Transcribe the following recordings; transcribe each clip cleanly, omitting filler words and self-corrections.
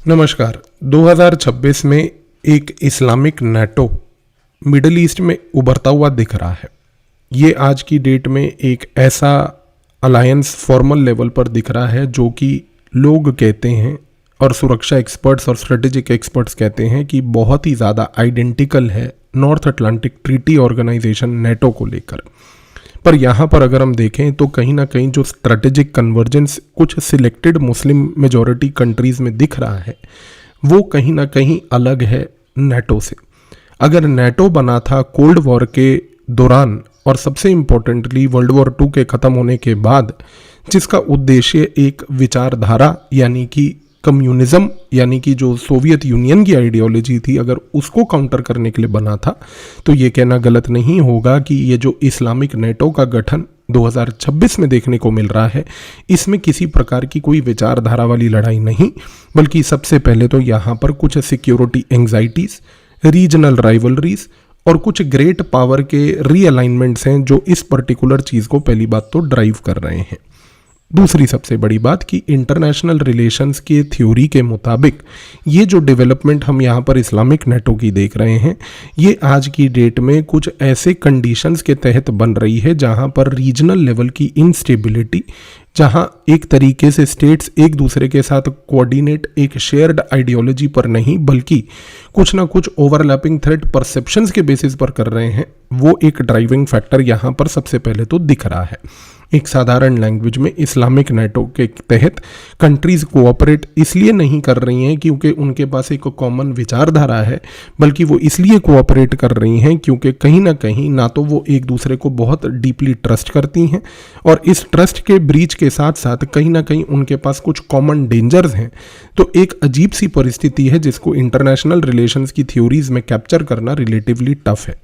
नमस्कार। 2026 में एक इस्लामिक नेटो मिडल ईस्ट में उभरता हुआ दिख रहा है। ये आज की डेट में एक ऐसा अलायंस फॉर्मल लेवल पर दिख रहा है जो कि लोग कहते हैं और सुरक्षा एक्सपर्ट्स और स्ट्रेटेजिक एक्सपर्ट्स कहते हैं कि बहुत ही ज़्यादा आइडेंटिकल है North Atlantic Treaty Organization NATO को लेकर। पर यहाँ पर अगर हम देखें तो कहीं ना कहीं जो स्ट्रेटेजिक कन्वर्जेंस कुछ सिलेक्टेड मुस्लिम मेजॉरिटी कंट्रीज़ में दिख रहा है वो कहीं ना कहीं अलग है नेटो से। अगर नेटो बना था कोल्ड वॉर के दौरान और सबसे इम्पोर्टेंटली वर्ल्ड वॉर 2 के ख़त्म होने के बाद, जिसका उद्देश्य एक विचारधारा यानी कि कम्युनिज्म यानी कि जो सोवियत यूनियन की आइडियोलॉजी थी, अगर उसको काउंटर करने के लिए बना था, तो ये कहना गलत नहीं होगा कि ये जो इस्लामिक नेटो का गठन 2026 में देखने को मिल रहा है, इसमें किसी प्रकार की कोई विचारधारा वाली लड़ाई नहीं, बल्कि सबसे पहले तो यहाँ पर कुछ सिक्योरिटी एंग्जाइटीज, रीजनल राइवलरीज और कुछ ग्रेट पावर के रीअलाइनमेंट्स हैं जो इस पर्टिकुलर चीज़ को पहली बात तो ड्राइव कर रहे हैं। दूसरी सबसे बड़ी बात कि इंटरनेशनल रिलेशंस के थ्योरी के मुताबिक ये जो डेवलपमेंट हम यहाँ पर इस्लामिक नेटो की देख रहे हैं, ये आज की डेट में कुछ ऐसे कंडीशंस के तहत बन रही है जहाँ पर रीजनल लेवल की इंस्टेबिलिटी, जहाँ एक तरीके से स्टेट्स एक दूसरे के साथ कोऑर्डिनेट एक शेयर्ड आइडियोलॉजी पर नहीं बल्कि कुछ ना कुछ ओवरलैपिंग थ्रेट परसेप्शंस के बेसिस पर कर रहे हैं, वो एक ड्राइविंग फैक्टर यहाँ पर सबसे पहले तो दिख रहा है। एक साधारण लैंग्वेज में इस्लामिक नेटो के तहत कंट्रीज कोऑपरेट इसलिए नहीं कर रही हैं क्योंकि उनके पास एक कॉमन विचारधारा है, बल्कि वो इसलिए कोऑपरेट कर रही हैं क्योंकि कहीं ना कहीं ना तो वो एक दूसरे को बहुत डीपली ट्रस्ट करती हैं और इस ट्रस्ट के ब्रीच के साथ साथ कहीं ना कहीं उनके पास कुछ कॉमन डेंजर्स हैं। तो एक अजीब सी परिस्थिति है जिसको इंटरनेशनल रिलेशंस की थ्योरीज में कैप्चर करना रिलेटिवली टफ है।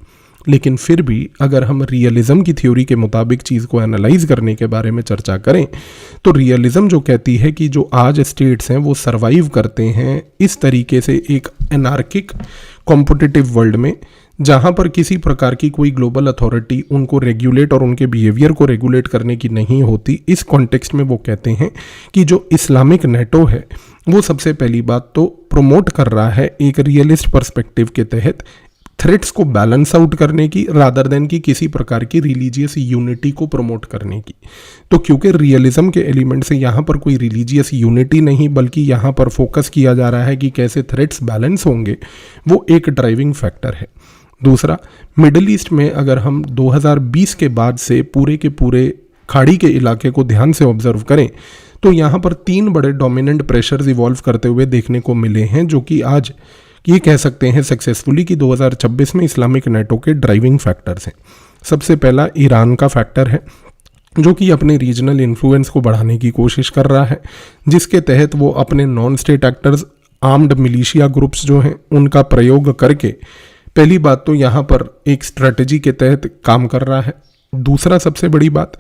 लेकिन फिर भी अगर हम रियलिज्म की थ्योरी के मुताबिक चीज़ को एनालाइज करने के बारे में चर्चा करें तो रियलिज्म जो कहती है कि जो आज स्टेट्स हैं वो सरवाइव करते हैं इस तरीके से एक एनार्किक कॉम्पिटिटिव वर्ल्ड में, जहाँ पर किसी प्रकार की कोई ग्लोबल अथॉरिटी उनको रेगुलेट और उनके बिहेवियर को रेगुलेट करने की नहीं होती। इस कॉन्टेक्स्ट में वो कहते हैं कि जो इस्लामिक नेटो है वो सबसे पहली बात तो प्रोमोट कर रहा है एक रियलिस्ट पर्सपेक्टिव के तहत थ्रेट्स को बैलेंस आउट करने की, रादर देन कि किसी प्रकार की रिलीजियस यूनिटी को प्रमोट करने की। तो क्योंकि रियलिज्म के एलिमेंट से यहाँ पर कोई रिलीजियस यूनिटी नहीं बल्कि यहाँ पर फोकस किया जा रहा है कि कैसे थ्रेट्स बैलेंस होंगे, वो एक ड्राइविंग फैक्टर है। दूसरा, मिडिल ईस्ट में अगर हम 2020 के बाद से पूरे के पूरे खाड़ी के इलाके को ध्यान से ऑब्जर्व करें तो यहाँ पर 3 बड़े डोमिनेंट प्रेशर्स इवॉल्व करते हुए देखने को मिले हैं जो कि आज ये कह सकते हैं सक्सेसफुली कि 2026 में इस्लामिक नेटो के ड्राइविंग फैक्टर्स हैं। सबसे पहला ईरान का फैक्टर है जो कि अपने रीजनल इन्फ्लुएंस को बढ़ाने की कोशिश कर रहा है, जिसके तहत वो अपने non state actors, armed militia groups जो हैं उनका प्रयोग करके पहली बात तो यहाँ पर एक स्ट्रेटजी के तहत काम कर रहा है। दूसरा सबसे बड़ी बात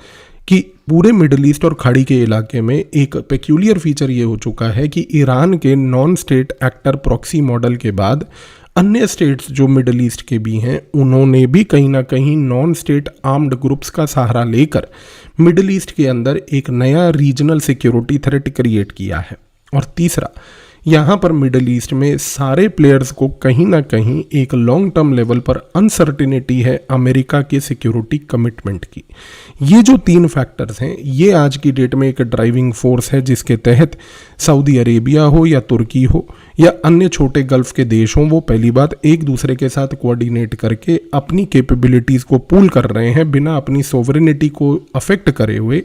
कि पूरे मिडिल ईस्ट और खाड़ी के इलाके में एक पेक्यूलियर फीचर ये हो चुका है कि ईरान के non state actor proxy model के बाद अन्य स्टेट्स जो मिडिल ईस्ट के भी हैं उन्होंने भी कहीं ना कहीं नॉन स्टेट आर्म्ड ग्रुप्स का सहारा लेकर मिडिल ईस्ट के अंदर एक नया रीजनल सिक्योरिटी थ्रेट क्रिएट किया है। और तीसरा, यहाँ पर मिडिल ईस्ट में सारे प्लेयर्स को कहीं ना कहीं एक लॉन्ग टर्म लेवल पर अनसर्टिनिटी है अमेरिका के सिक्योरिटी कमिटमेंट की। ये जो 3 फैक्टर्स हैं ये आज की डेट में एक ड्राइविंग फोर्स है जिसके तहत सऊदी अरेबिया हो या तुर्की हो या अन्य छोटे गल्फ के देश हों, वो पहली बात एक दूसरे के साथ कोऑर्डिनेट करके अपनी कैपेबिलिटीज़ को पूल कर रहे हैं बिना अपनी सोवरेनिटी को अफेक्ट करे हुए।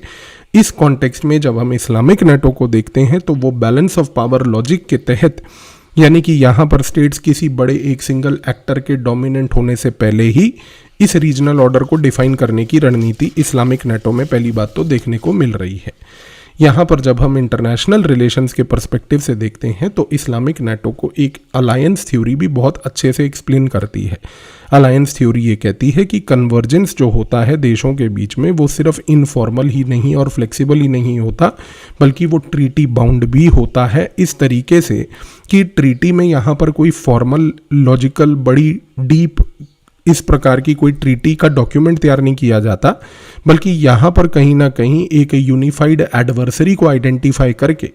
इस कॉन्टेक्स्ट में जब हम इस्लामिक नेटो को देखते हैं तो वो बैलेंस ऑफ पावर लॉजिक के तहत, यानी कि यहाँ पर स्टेट्स किसी बड़े एक सिंगल एक्टर के डोमिनेंट होने से पहले ही इस रीजनल ऑर्डर को डिफाइन करने की रणनीति इस्लामिक नेटो में पहली बात तो देखने को मिल रही है। यहाँ पर जब हम इंटरनेशनल रिलेशंस के पर्सपेक्टिव से देखते हैं तो इस्लामिक नेटो को एक अलायंस थ्योरी भी बहुत अच्छे से एक्सप्लेन करती है। अलायंस थ्योरी ये कहती है कि कन्वर्जेंस जो होता है देशों के बीच में वो सिर्फ इनफॉर्मल ही नहीं और फ्लेक्सिबल ही नहीं होता बल्कि वो ट्रीटी बाउंड भी होता है, इस तरीके से कि ट्रीटी में यहाँ पर कोई फॉर्मल लॉजिकल बड़ी डीप इस प्रकार की कोई ट्रीटी का डॉक्यूमेंट तैयार नहीं किया जाता, बल्कि यहाँ पर कहीं ना कहीं एक यूनिफाइड एडवर्सरी को आइडेंटिफाई करके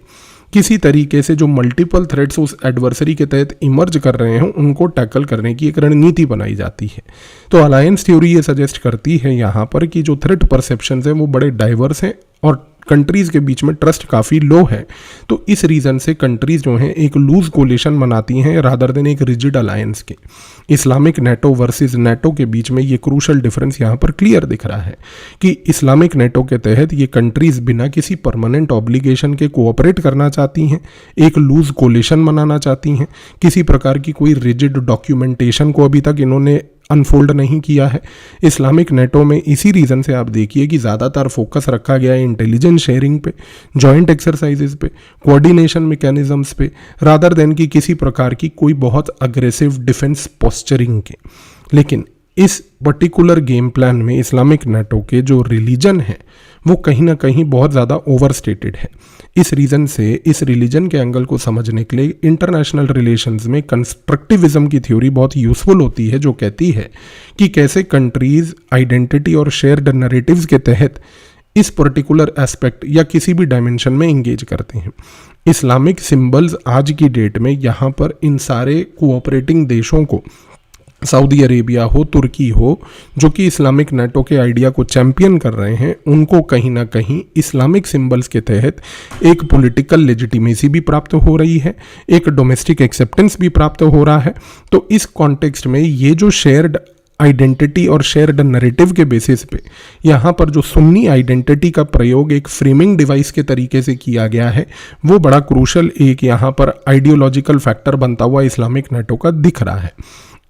किसी तरीके से जो मल्टीपल थ्रेट्स उस एडवर्सरी के तहत इमर्ज कर रहे हैं उनको टैकल करने की एक रणनीति बनाई जाती है। तो अलायंस थ्योरी ये सजेस्ट करती है यहाँ पर कि जो थ्रेट परसेप्शंस हैं वो बड़े डाइवर्स हैं और कंट्रीज़ के बीच में ट्रस्ट काफ़ी लो है। तो इस रीज़न से कंट्रीज़ जो हैं एक लूज कोलिशन बनाती हैं रादर देन एक रिजिड अलायंस के। इस्लामिक नेटो वर्सेस नेटो के बीच में ये क्रूशल डिफरेंस यहाँ पर क्लियर दिख रहा है कि इस्लामिक नेटो के तहत ये कंट्रीज़ बिना किसी परमानेंट ऑब्लिगेशन के कोऑपरेट करना चाहती हैं, एक लूज कोलिशन बनाना चाहती हैं, किसी प्रकार की कोई रिजिड डॉक्यूमेंटेशन को अभी तक इन्होंने अनफोल्ड नहीं किया है। इस्लामिक नेटो में इसी रीज़न से आप देखिए कि ज़्यादातर फोकस रखा गया है इंटेलिजेंस शेयरिंग पे, जॉइंट एक्सरसाइजेज पे, कोऑर्डिनेशन मैकेनिज्म्स पे, रादर देन कि किसी प्रकार की कोई बहुत अग्रेसिव डिफेंस पोस्चरिंग के। लेकिन इस पर्टिकुलर गेम प्लान में इस्लामिक नेटो के जो रिलीजन है वो कहीं ना कहीं बहुत ज़्यादा ओवरस्टेटेड है। इस रीज़न से इस रिलीजन के एंगल को समझने के लिए इंटरनेशनल रिलेशंस में कंस्ट्रक्टिविज्म की थ्योरी बहुत यूज़फुल होती है, जो कहती है कि कैसे कंट्रीज़ आइडेंटिटी और शेयर्ड नैरेटिव्स के तहत इस पर्टिकुलर एस्पेक्ट या किसी भी डायमेंशन में इंगेज करते हैं। इस्लामिक सिंबल्स आज की डेट में यहाँ पर इन सारे कोऑपरेटिंग देशों को, सऊदी अरेबिया हो, तुर्की हो, जो कि इस्लामिक नेटो के आइडिया को चैंपियन कर रहे हैं, उनको कहीं ना कहीं इस्लामिक सिंबल्स के तहत एक पॉलिटिकल लेजिटिमेसी भी प्राप्त हो रही है, एक डोमेस्टिक एक्सेप्टेंस भी प्राप्त हो रहा है। तो इस कॉन्टेक्स्ट में ये जो शेयर्ड आइडेंटिटी और शेयर्ड नैरेटिव के बेसिस पे यहाँ पर जो सुन्नी आइडेंटिटी का प्रयोग एक फ्रेमिंग डिवाइस के तरीके से किया गया है, वो बड़ा क्रूशल एक यहाँ पर आइडियोलॉजिकल फैक्टर बनता हुआ इस्लामिक नेटो का दिख रहा है।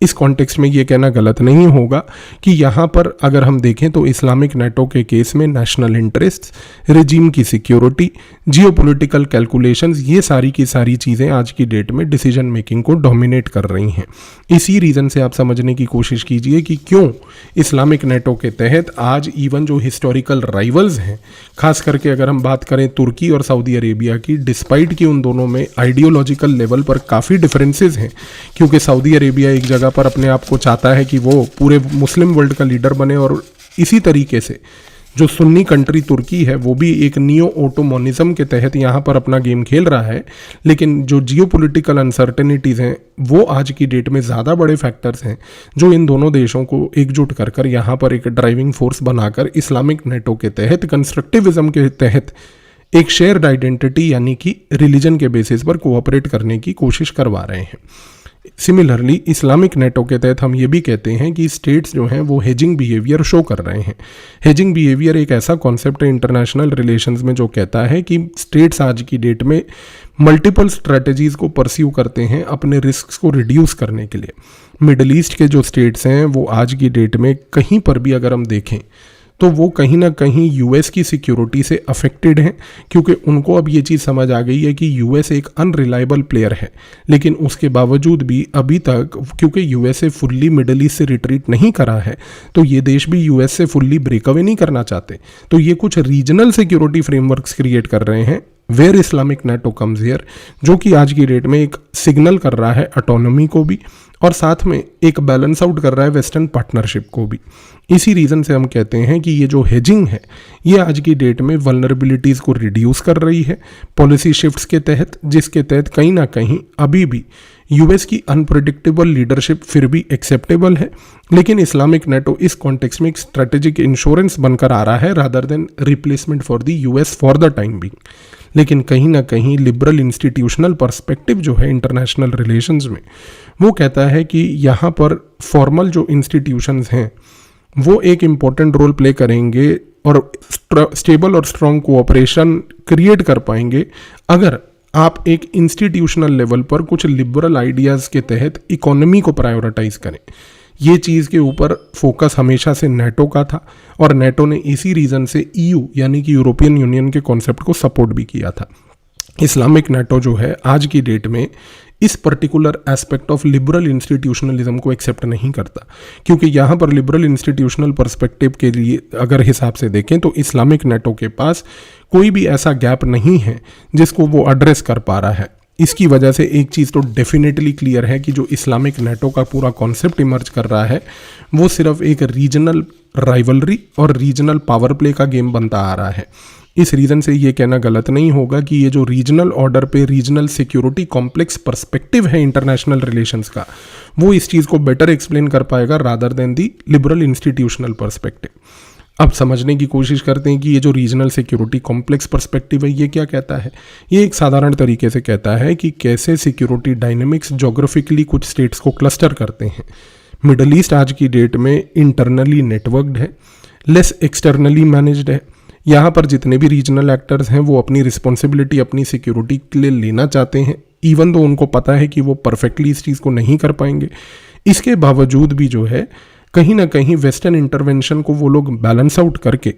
इस कॉन्टेक्स्ट में ये कहना गलत नहीं होगा कि यहाँ पर अगर हम देखें तो इस्लामिक नेटो के केस में नेशनल इंटरेस्ट, रेजिम की सिक्योरिटी, जियोपॉलिटिकल कैलकुलेशंस, ये सारी की सारी चीज़ें आज की डेट में डिसीजन मेकिंग को डोमिनेट कर रही हैं। इसी रीज़न से आप समझने की कोशिश कीजिए कि क्यों इस्लामिक नेटो के तहत आज इवन जो हिस्टोरिकल राइवल्स हैं, खास करके अगर हम बात करें तुर्की और सऊदी अरेबिया की, डिस्पाइट कि उन दोनों में आइडियोलॉजिकल लेवल पर काफ़ी डिफरेंसेस हैं, क्योंकि सऊदी अरेबिया एक जगह पर अपने आप को चाहता है कि वो पूरे मुस्लिम वर्ल्ड का लीडर बने, और इसी तरीके से जो सुन्नी कंट्री तुर्की है वो भी एक नियो ओटोमोनिज्म के तहत यहाँ पर अपना गेम खेल रहा है। लेकिन जो जियोपॉलिटिकल अनसर्टेनिटीज़ हैं वो आज की डेट में ज़्यादा बड़े फैक्टर्स हैं जो इन दोनों देशों को एकजुट कर कर यहाँ पर एक ड्राइविंग फोर्स बनाकर इस्लामिक नेटो के तहत, कंस्ट्रक्टिविज्म के तहत एक शेयर्ड आइडेंटिटी यानी कि रिलीजन के बेसिस पर कोऑपरेट करने की कोशिश करवा रहे हैं। सिमिलरली इस्लामिक नेटो के तहत हम ये भी कहते हैं कि स्टेट्स जो हैं वो हेजिंग बिहेवियर शो कर रहे हैं। हेजिंग बिहेवियर एक ऐसा कॉन्सेप्ट है इंटरनेशनल रिलेशंस में जो कहता है कि स्टेट्स आज की डेट में मल्टीपल स्ट्रेटजीज़ को परस्यू करते हैं अपने रिस्क को रिड्यूस करने के लिए। मिडल ईस्ट के जो स्टेट्स हैं वो आज की डेट में कहीं पर भी अगर हम देखें तो वो कहीं ना कहीं यूएस की सिक्योरिटी से अफेक्टेड हैं, क्योंकि उनको अब ये चीज़ समझ आ गई है कि यूएस एक अनरिलायबल प्लेयर है। लेकिन उसके बावजूद भी अभी तक क्योंकि यूएस से फुल्ली मिडल ईस्ट से रिट्रीट नहीं करा है, तो ये देश भी यूएस से फुल्ली ब्रेक अवे नहीं करना चाहते। तो ये कुछ रीजनल सिक्योरिटी फ्रेमवर्क्स क्रिएट कर रहे हैं where Islamic NATO comes here, जो कि आज की डेट में एक सिग्नल कर रहा है ऑटोनॉमी को भी और साथ में एक बैलेंस आउट कर रहा है वेस्टर्न पार्टनरशिप को भी। इसी रीज़न से हम कहते हैं कि ये जो हेजिंग है ये आज की डेट में वल्नरेबिलिटीज़ को रिड्यूस कर रही है पॉलिसी शिफ्ट्स के तहत, जिसके तहत कहीं ना कहीं अभी भी यूएस की अनप्रेडिक्टेबल लीडरशिप फिर भी एक्सेप्टेबल है। लेकिन इस्लामिक नेटो इस कॉन्टेक्स्ट में एक स्ट्रेटेजिक इंश्योरेंस बनकर आ रहा है rather than replacement for the US for the time being. लेकिन कहीं ना कहीं लिबरल इंस्टीट्यूशनल पर्सपेक्टिव जो है इंटरनेशनल रिलेशंस में वो कहता है कि यहाँ पर फॉर्मल जो इंस्टीट्यूशंस हैं वो एक इम्पॉर्टेंट रोल प्ले करेंगे और स्टेबल और स्ट्रॉन्ग कोऑपरेशन क्रिएट कर पाएंगे अगर आप एक इंस्टीट्यूशनल लेवल पर कुछ लिबरल आइडियाज़ के तहत इकोनॉमी को प्रायोरिटाइज करें। ये चीज़ के ऊपर फोकस हमेशा से नेटो का था और नेटो ने इसी रीज़न से ईयू यानी कि यूरोपियन यूनियन के कॉन्सेप्ट को सपोर्ट भी किया था। इस्लामिक नेटो जो है आज की डेट में इस particular aspect of liberal institutionalism को एक्सेप्ट नहीं करता, क्योंकि यहाँ पर लिबरल इंस्टीट्यूशनल पर्सपेक्टिव के लिए अगर हिसाब से देखें तो इस्लामिक नेटो के पास कोई भी ऐसा गैप नहीं है जिसको वो एड्रेस कर पा रहा है। इसकी वजह से एक चीज़ तो डेफिनेटली क्लियर है कि जो इस्लामिक नेटो का पूरा कॉन्सेप्ट इमर्ज कर रहा है वो सिर्फ एक रीजनल राइवलरी और रीजनल पावर प्ले का गेम बनता आ रहा है। इस रीज़न से ये कहना गलत नहीं होगा कि ये जो रीजनल ऑर्डर पे रीजनल सिक्योरिटी कॉम्प्लेक्स पर्सपेक्टिव है इंटरनेशनल रिलेशंस का, वो इस चीज़ को बेटर एक्सप्लेन कर पाएगा रादर देन दी लिबरल इंस्टीट्यूशनल पर्सपेक्टिव। अब समझने की कोशिश करते हैं कि ये जो रीजनल सिक्योरिटी कॉम्प्लेक्स पर्सपेक्टिव है ये क्या कहता है। ये एक साधारण तरीके से कहता है कि कैसे सिक्योरिटी डायनेमिक्स जोग्राफिकली कुछ स्टेट्स को क्लस्टर करते हैं। मिडल ईस्ट आज की डेट में इंटरनली नेटवर्क्ड है, लेस एक्सटर्नली मैनेज्ड है। यहाँ पर जितने भी रीजनल एक्टर्स हैं वो अपनी रिस्पॉन्सिबिलिटी अपनी सिक्योरिटी के लिए लेना चाहते हैं, इवन दो उनको पता है कि वो परफेक्टली इस चीज़ को नहीं कर पाएंगे। इसके बावजूद भी जो है कहीं ना कहीं वेस्टर्न इंटरवेंशन को वो लोग बैलेंस आउट करके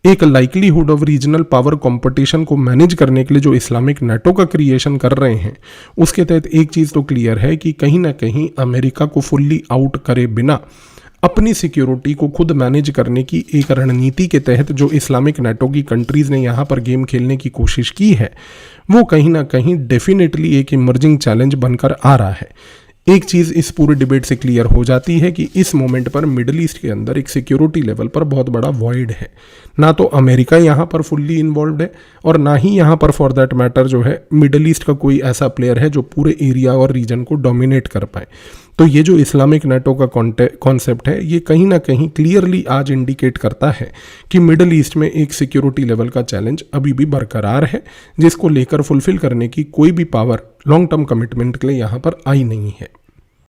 एक likelihood of regional power competition को मैनेज करने के लिए जो इस्लामिक नेटो का क्रिएशन कर रहे हैं, उसके तहत एक चीज़ तो क्लियर है कि कहीं ना कहीं अमेरिका को फुल्ली आउट करे बिना अपनी सिक्योरिटी को खुद मैनेज करने की एक रणनीति के तहत जो इस्लामिक नेटो की कंट्रीज़ ने यहाँ पर गेम खेलने की कोशिश की है, वो कहीं ना कहीं डेफिनेटली एक इमर्जिंग चैलेंज बनकर आ रहा है। एक चीज़ इस पूरे डिबेट से क्लियर हो जाती है कि इस मोमेंट पर मिडिल ईस्ट के अंदर एक सिक्योरिटी लेवल पर बहुत बड़ा वॉइड है। ना तो अमेरिका यहाँ पर फुल्ली इन्वॉल्व है और ना ही यहाँ पर फॉर दैट मैटर जो है मिडिल ईस्ट का कोई ऐसा प्लेयर है जो पूरे एरिया और रीजन को डोमिनेट कर पाए। तो ये जो इस्लामिक नेटो का कॉन्सेप्ट है ये कहीं ना कहीं क्लियरली आज इंडिकेट करता है कि मिडिल ईस्ट में एक सिक्योरिटी लेवल का चैलेंज अभी भी बरकरार है, जिसको लेकर फुलफिल करने की कोई भी पावर लॉन्ग टर्म कमिटमेंट के लिए यहाँ पर आई नहीं है।